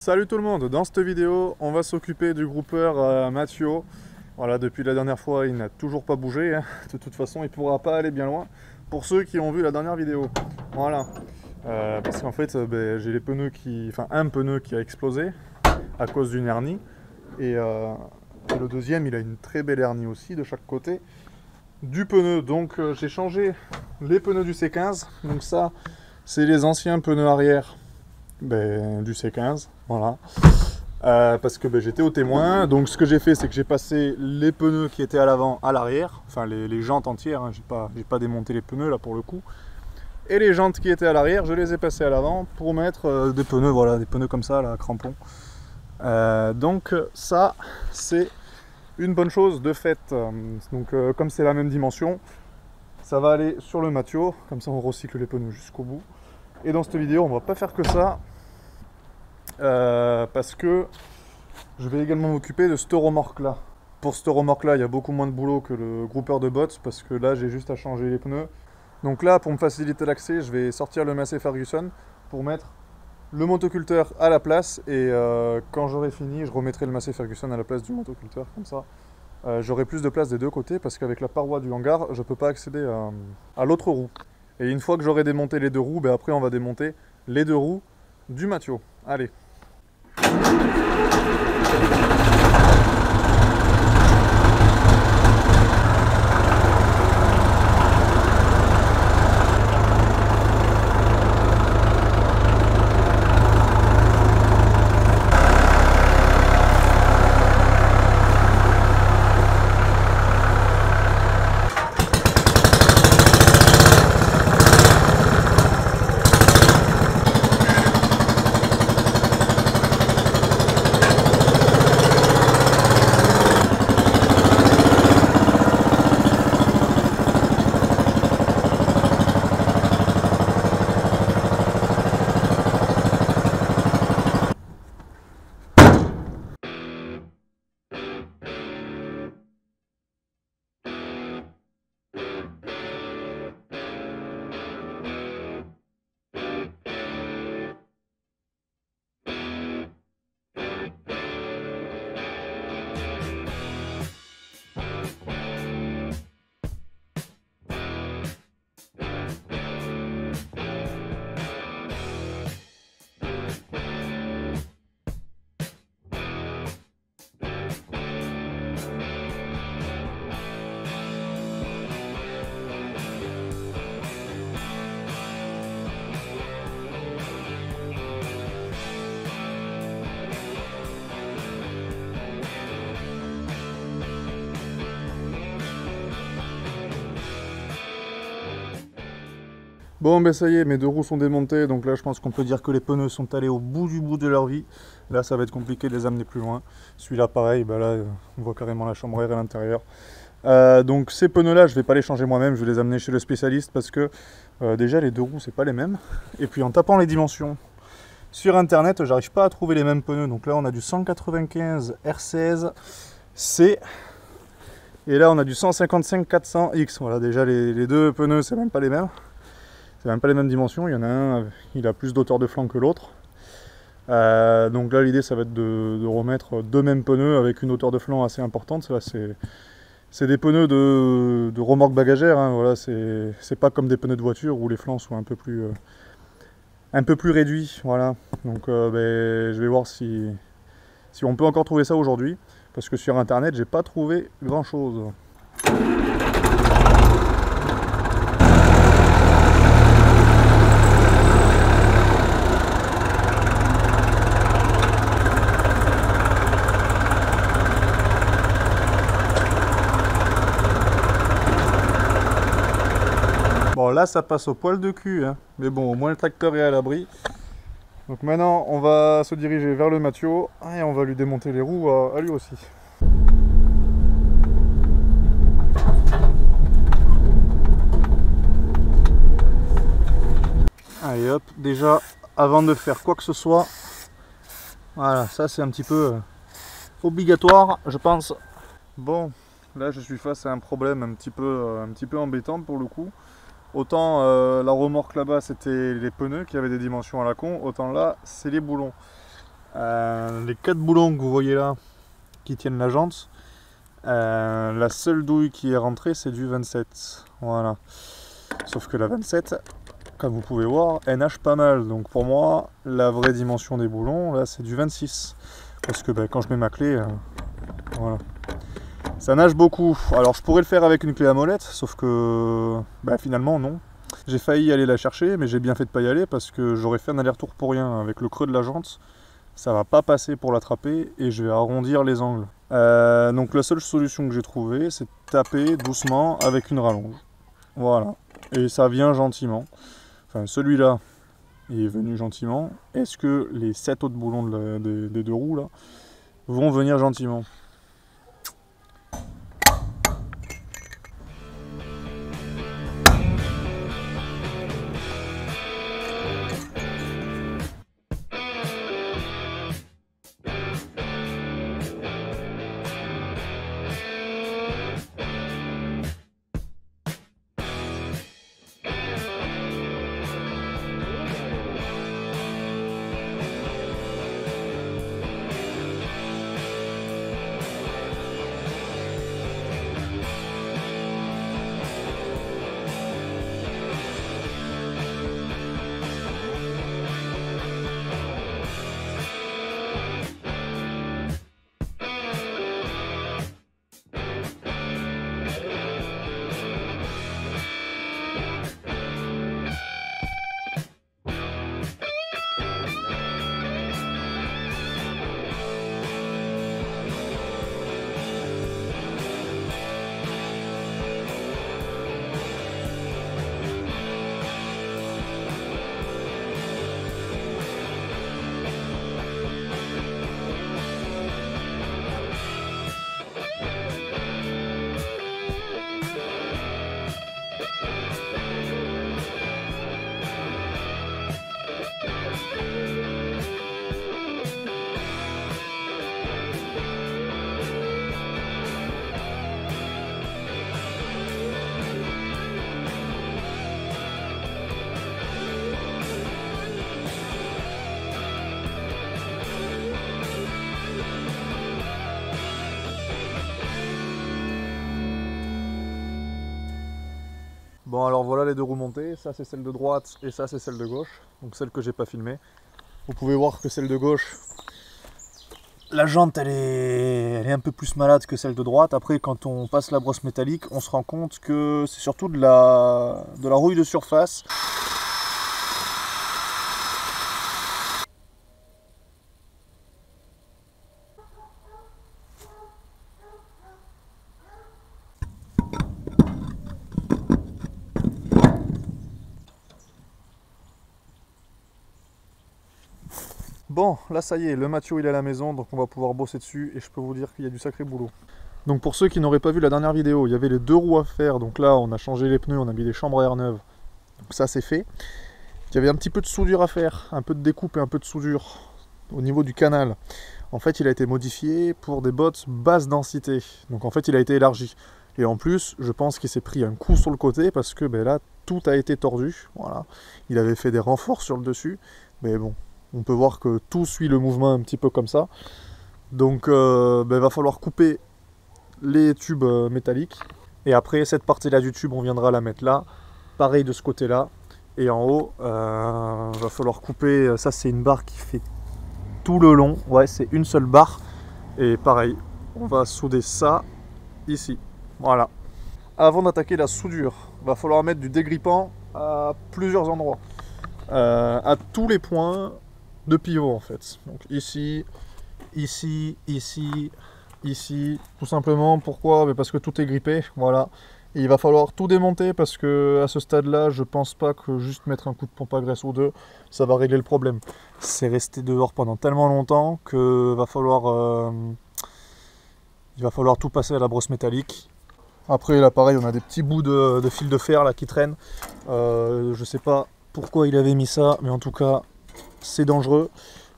Salut tout le monde, dans cette vidéo on va s'occuper du groupeur Mathieu. Voilà, depuis la dernière fois il n'a toujours pas bougé, hein. De toute façon il ne pourra pas aller bien loin pour ceux qui ont vu la dernière vidéo. Voilà, parce qu'en fait j'ai les pneus enfin un pneu qui a explosé à cause d'une hernie et le deuxième il a une très belle hernie aussi de chaque côté du pneu. Donc j'ai changé les pneus du C15, donc ça c'est les anciens pneus arrière du C15, voilà. Parce que j'étais au témoin, donc ce que j'ai fait c'est que j'ai passé les pneus qui étaient à l'avant à l'arrière, enfin les jantes entières, hein. J'ai pas démonté les pneus là pour le coup, et les jantes qui étaient à l'arrière je les ai passées à l'avant pour mettre des pneus, voilà, des pneus comme ça là, crampons. Donc ça c'est une bonne chose de fait. Donc comme c'est la même dimension, ça va aller sur le Mathieu, comme ça on recycle les pneus jusqu'au bout. Et dans cette vidéo on va pas faire que ça, parce que je vais également m'occuper de cette remorque là. Pour cette remorque là il y a beaucoup moins de boulot que le groupeur de bottes, parce que là j'ai juste à changer les pneus. Donc là pour me faciliter l'accès je vais sortir le Massey Ferguson pour mettre le motoculteur à la place, et quand j'aurai fini je remettrai le Massey Ferguson à la place du motoculteur, comme ça j'aurai plus de place des deux côtés, parce qu'avec la paroi du hangar je peux pas accéder à l'autre roue. Et une fois que j'aurai démonté les deux roues, après on va démonter les deux roues du Mathieu. Allez. Bon ça y est, mes deux roues sont démontées, donc là je pense qu'on peut dire que les pneus sont allés au bout du bout de leur vie. Là ça va être compliqué de les amener plus loin. Celui-là pareil, là on voit carrément la chambre à air à l'intérieur. Donc ces pneus là je vais pas les changer moi-même, je vais les amener chez le spécialiste, parce que déjà les deux roues c'est pas les mêmes. Et puis en tapant les dimensions sur internet j'arrive pas à trouver les mêmes pneus. Donc là on a du 195 R16 C, et là on a du 155 400 X. Voilà, déjà les deux pneus c'est même pas les mêmes. C'est même pas les mêmes dimensions, il y en a un, il a plus d'auteur de flanc que l'autre. Donc là l'idée ça va être de remettre deux mêmes pneus avec une hauteur de flanc assez importante. Là c'est des pneus de remorque bagagère, hein. Voilà, c'est pas comme des pneus de voiture où les flancs sont un peu plus réduits. Voilà. Donc je vais voir si on peut encore trouver ça aujourd'hui, parce que sur internet j'ai pas trouvé grand chose. Bon là ça passe au poil de cul, hein. Mais bon, au moins le tracteur est à l'abri. Donc maintenant on va se diriger vers le Mathieu et on va lui démonter les roues à lui aussi. Allez hop, déjà avant de faire quoi que ce soit, voilà, ça c'est un petit peu obligatoire je pense. Bon, là je suis face à un problème un petit peu embêtant pour le coup. Autant la remorque là-bas c'était les pneus qui avaient des dimensions à la con, autant là c'est les boulons. Les 4 boulons que vous voyez là, qui tiennent la jante, la seule douille qui est rentrée, c'est du 27. Voilà. Sauf que la 27, comme vous pouvez voir, elle nage pas mal. Donc pour moi, la vraie dimension des boulons, là, c'est du 26. Parce que quand je mets ma clé, voilà. Ça nage beaucoup. Alors je pourrais le faire avec une clé à molette, sauf que finalement non. J'ai failli aller la chercher, mais j'ai bien fait de pas y aller parce que j'aurais fait un aller-retour pour rien. Avec le creux de la jante, ça va pas passer pour l'attraper et je vais arrondir les angles. Donc la seule solution que j'ai trouvée, c'est de taper doucement avec une rallonge. Voilà. Et ça vient gentiment. Enfin, celui-là est venu gentiment. Est-ce que les 7 autres boulons des 2 roues là vont venir gentiment? Bon alors voilà les 2 roues montées, ça c'est celle de droite et ça c'est celle de gauche, donc celle que j'ai pas filmée. Vous pouvez voir que celle de gauche, la jante elle est un peu plus malade que celle de droite. Après quand on passe la brosse métallique, on se rend compte que c'est surtout de la rouille de surface. Bon, là ça y est, le Mathieu il est à la maison, donc on va pouvoir bosser dessus et je peux vous dire qu'il y a du sacré boulot. Donc pour ceux qui n'auraient pas vu la dernière vidéo, il y avait les 2 roues à faire, donc là on a changé les pneus, on a mis des chambres à air neuves, donc ça c'est fait. Il y avait un petit peu de soudure à faire, un peu de découpe et un peu de soudure au niveau du canal. En fait il a été modifié pour des bottes basse densité, donc en fait il a été élargi. Et en plus, je pense qu'il s'est pris un coup sur le côté parce que là tout a été tordu, voilà. Il avait fait des renforts sur le dessus, mais bon. On peut voir que tout suit le mouvement un petit peu comme ça. Donc il va falloir couper les tubes métalliques. Et après cette partie-là du tube, on viendra la mettre là. Pareil de ce côté-là. Et en haut, va falloir couper. Ça c'est une barre qui fait tout le long. Ouais, c'est une seule barre. Et pareil, on va souder ça ici. Voilà. Avant d'attaquer la soudure, va falloir mettre du dégrippant à plusieurs endroits. À tous les points de pivot en fait. Donc ici, ici, ici, ici, tout simplement. Pourquoi? Parce que tout est grippé, voilà. Et il va falloir tout démonter parce que à ce stade-là, je pense pas que juste mettre un coup de pompe à graisse ou 2, ça va régler le problème. C'est resté dehors pendant tellement longtemps que il va falloir tout passer à la brosse métallique. Après là pareil, on a des petits bouts de fil de fer là qui traînent. Je sais pas pourquoi il avait mis ça, mais en tout cas c'est dangereux,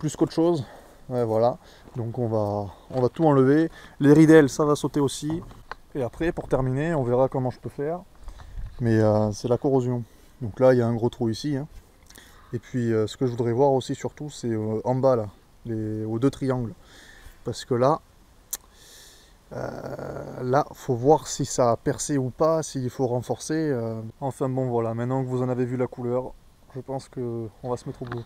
plus qu'autre chose. Ouais, voilà, donc on va tout enlever. Les ridelles, ça va sauter aussi. Et après, pour terminer, on verra comment je peux faire. Mais c'est la corrosion. Donc là, il y a un gros trou ici. Hein. Et puis, ce que je voudrais voir aussi, surtout, c'est en bas, là. aux deux triangles. Parce que là, faut voir si ça a percé ou pas, s'il faut renforcer. Enfin bon, voilà, maintenant que vous en avez vu la couleur, je pense qu'on va se mettre au bout.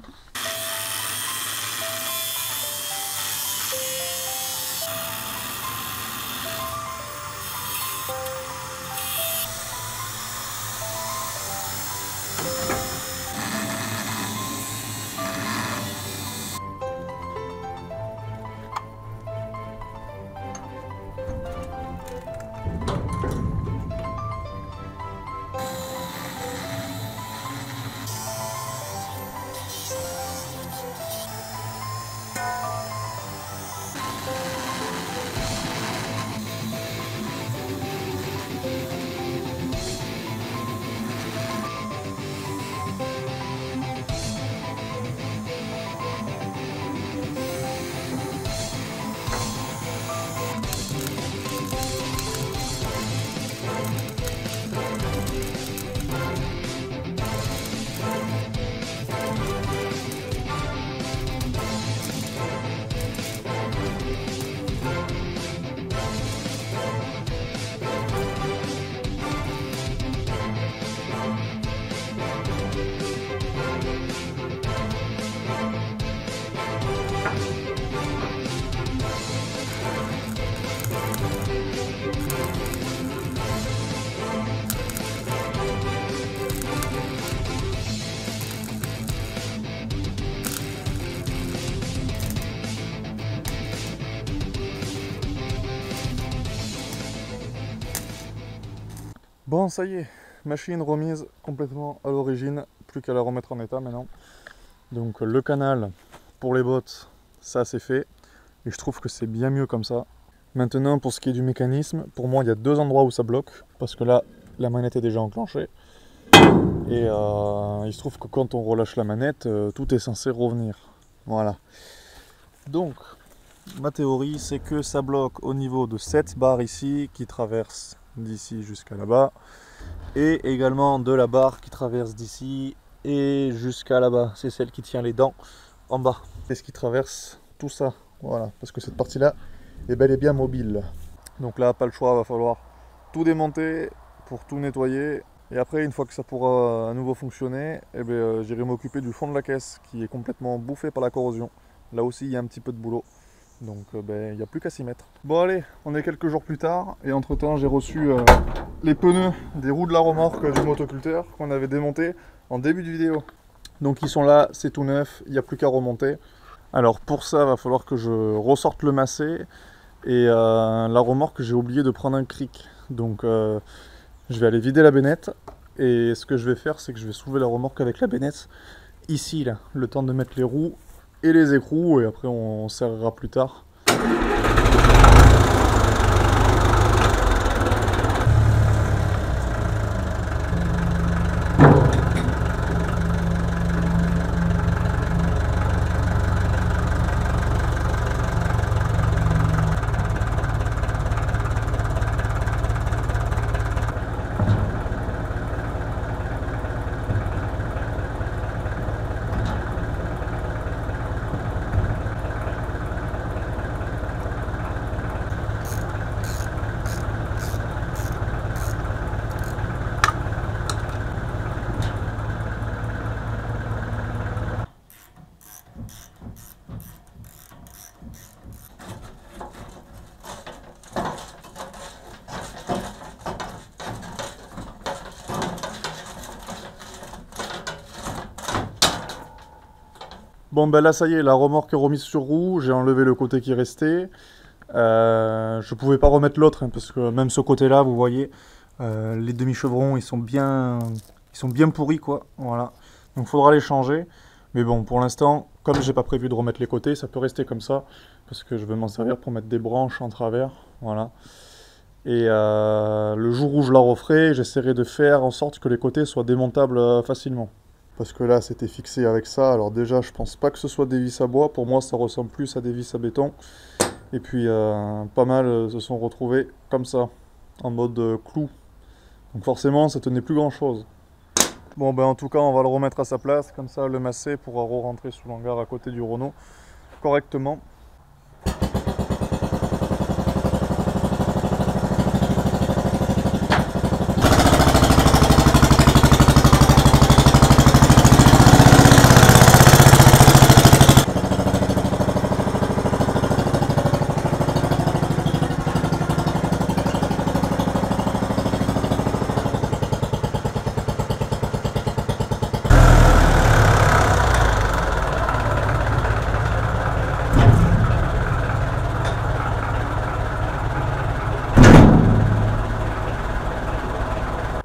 Bon, ça y est, machine remise complètement à l'origine, plus qu'à la remettre en état maintenant. Donc le canal pour les bottes, ça c'est fait, et je trouve que c'est bien mieux comme ça. Maintenant pour ce qui est du mécanisme, pour moi il y a deux endroits où ça bloque, parce que là la manette est déjà enclenchée, et il se trouve que quand on relâche la manette, tout est censé revenir. Voilà. Donc ma théorie c'est que ça bloque au niveau de cette barre ici qui traverse d'ici jusqu'à là-bas, et également de la barre qui traverse d'ici et jusqu'à là-bas, c'est celle qui tient les dents en bas, c'est ce qui traverse tout ça, voilà, parce que cette partie là est bel et bien mobile. Donc là pas le choix, va falloir tout démonter pour tout nettoyer, et après une fois que ça pourra à nouveau fonctionner, j'irai m'occuper du fond de la caisse qui est complètement bouffé par la corrosion. Là aussi il y a un petit peu de boulot. Donc il n'y a plus qu'à s'y mettre. Bon allez, on est quelques jours plus tard, et entre temps j'ai reçu les pneus des roues de la remorque du motoculteur qu'on avait démonté en début de vidéo. Donc ils sont là, c'est tout neuf, il n'y a plus qu'à remonter. Alors pour ça, il va falloir que je ressorte le macé, et la remorque j'ai oublié de prendre un cric. Donc je vais aller vider la bennette, et ce que je vais faire c'est que je vais soulever la remorque avec la bennette ici là, le temps de mettre les roues et les écrous, et après on serrera plus tard. Bon ben là ça y est, la remorque est remise sur roue, j'ai enlevé le côté qui restait. Je pouvais pas remettre l'autre, hein, parce que même ce côté là, vous voyez, les demi-chevrons ils sont bien pourris quoi, voilà. Donc faudra les changer. Mais bon, pour l'instant, comme j'ai pas prévu de remettre les côtés, ça peut rester comme ça, parce que je vais m'en servir pour mettre des branches en travers, voilà. Et le jour où je la referai, j'essaierai de faire en sorte que les côtés soient démontables facilement. Parce que là, c'était fixé avec ça. Alors déjà, je pense pas que ce soit des vis à bois. Pour moi, ça ressemble plus à des vis à béton. Et puis, pas mal se sont retrouvés comme ça, en mode clou. Donc forcément, ça tenait plus grand-chose. Bon, ben en tout cas, on va le remettre à sa place. Comme ça, le macé pourra re-rentrer sous l'hangar à côté du Renault. correctement.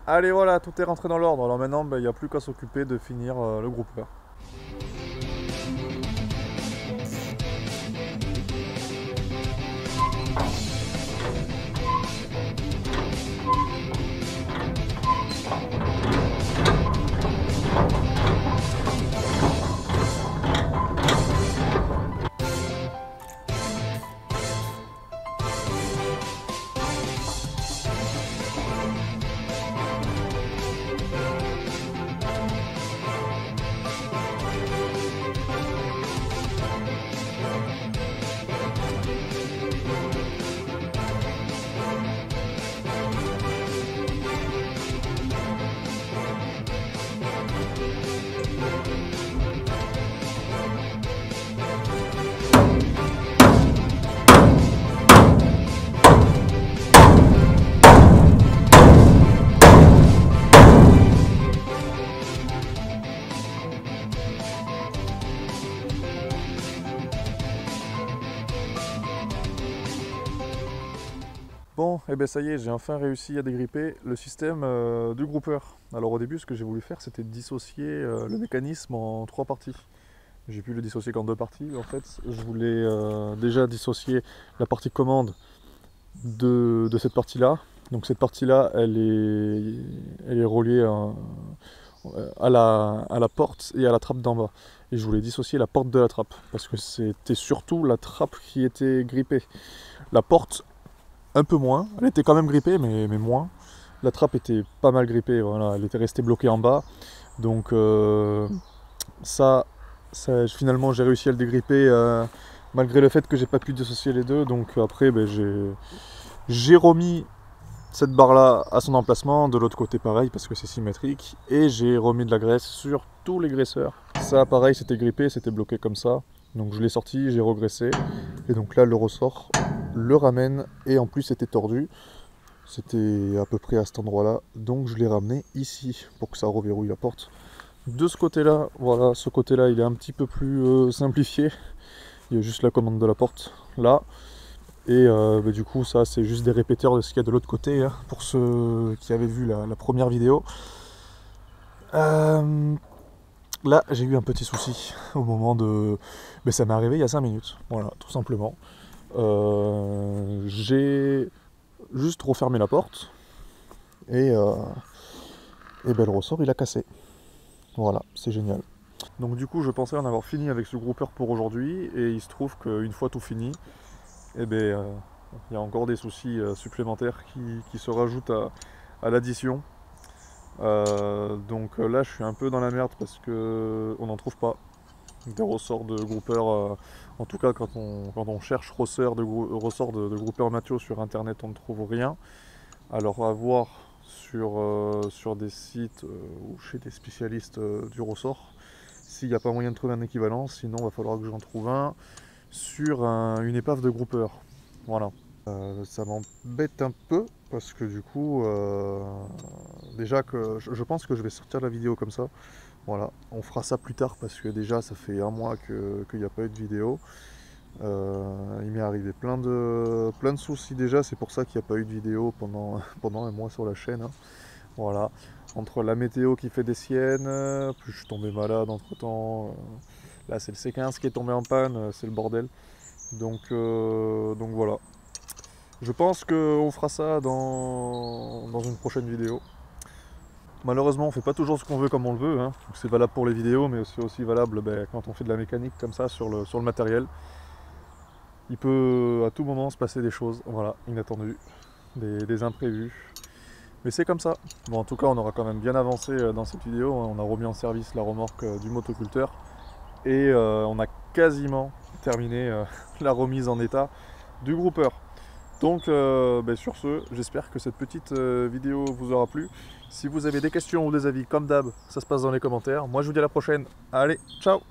Allez voilà, tout est rentré dans l'ordre. Alors maintenant, il n'y a plus qu'à s'occuper de finir le groupeur. Bon, et bien ça y est, j'ai enfin réussi à dégripper le système du groupeur. Alors au début, ce que j'ai voulu faire, c'était dissocier le mécanisme en 3 parties. J'ai pu le dissocier qu'en 2 parties. En fait, je voulais déjà dissocier la partie commande de cette partie-là. Donc cette partie-là, elle est reliée à la porte et à la trappe d'en bas. Et je voulais dissocier la porte de la trappe, parce que c'était surtout la trappe qui était grippée. La porte, un peu moins, elle était quand même grippée, mais moins. La trappe était pas mal grippée, voilà, elle était restée bloquée en bas. Donc finalement j'ai réussi à le dégripper malgré le fait que j'ai pas pu dissocier les deux. Donc après j'ai remis cette barre là à son emplacement, de l'autre côté pareil parce que c'est symétrique, et j'ai remis de la graisse sur tous les graisseurs. Ça pareil, c'était grippé, c'était bloqué comme ça. Donc je l'ai sorti, j'ai regraissé, et donc là le ressort le ramène, et en plus c'était tordu, c'était à peu près à cet endroit là, donc je l'ai ramené ici pour que ça reverrouille la porte. De ce côté là, voilà, ce côté là il est un petit peu plus simplifié, il y a juste la commande de la porte là, et du coup ça c'est juste des répéteurs de ce qu'il y a de l'autre côté, hein, pour ceux qui avaient vu la première vidéo. Là, j'ai eu un petit souci au moment de... Mais ça m'est arrivé il y a 5 minutes, voilà, tout simplement. J'ai juste refermé la porte et le ressort, il a cassé. Voilà, c'est génial. Donc du coup, je pensais en avoir fini avec ce groupeur pour aujourd'hui, et il se trouve qu'une fois tout fini, il y a encore des soucis supplémentaires qui se rajoutent à l'addition. Donc là je suis un peu dans la merde parce que on n'en trouve pas des ressorts de groupeurs, en tout cas quand on cherche ressorts de groupeurs Mathieu sur internet, on ne trouve rien. Alors à voir sur des sites ou chez des spécialistes du ressort s'il n'y a pas moyen de trouver un équivalent, sinon il va falloir que j'en trouve un sur une épave de groupeur. Voilà. Ça m'embête un peu parce que du coup, déjà que je pense que je vais sortir la vidéo comme ça. Voilà, on fera ça plus tard parce que déjà ça fait 1 mois qu'il n'y a pas eu de vidéo. Il m'est arrivé plein de soucis déjà, c'est pour ça qu'il n'y a pas eu de vidéo pendant 1 mois sur la chaîne, hein. Voilà, entre la météo qui fait des siennes, plus je suis tombé malade entre temps. Là c'est le C15 qui est tombé en panne, c'est le bordel. Donc voilà. Je pense qu'on fera ça dans une prochaine vidéo. Malheureusement, on fait pas toujours ce qu'on veut comme on le veut, hein. C'est valable pour les vidéos, mais c'est aussi valable quand on fait de la mécanique comme ça sur le matériel. Il peut à tout moment se passer des choses, voilà, inattendues, des imprévus. Mais c'est comme ça. Bon, en tout cas, on aura quand même bien avancé dans cette vidéo. On a remis en service la remorque du motoculteur. Et on a quasiment terminé la remise en état du grouper. Donc sur ce, j'espère que cette petite vidéo vous aura plu. Si vous avez des questions ou des avis, comme d'hab, ça se passe dans les commentaires. Moi je vous dis à la prochaine. Allez, ciao!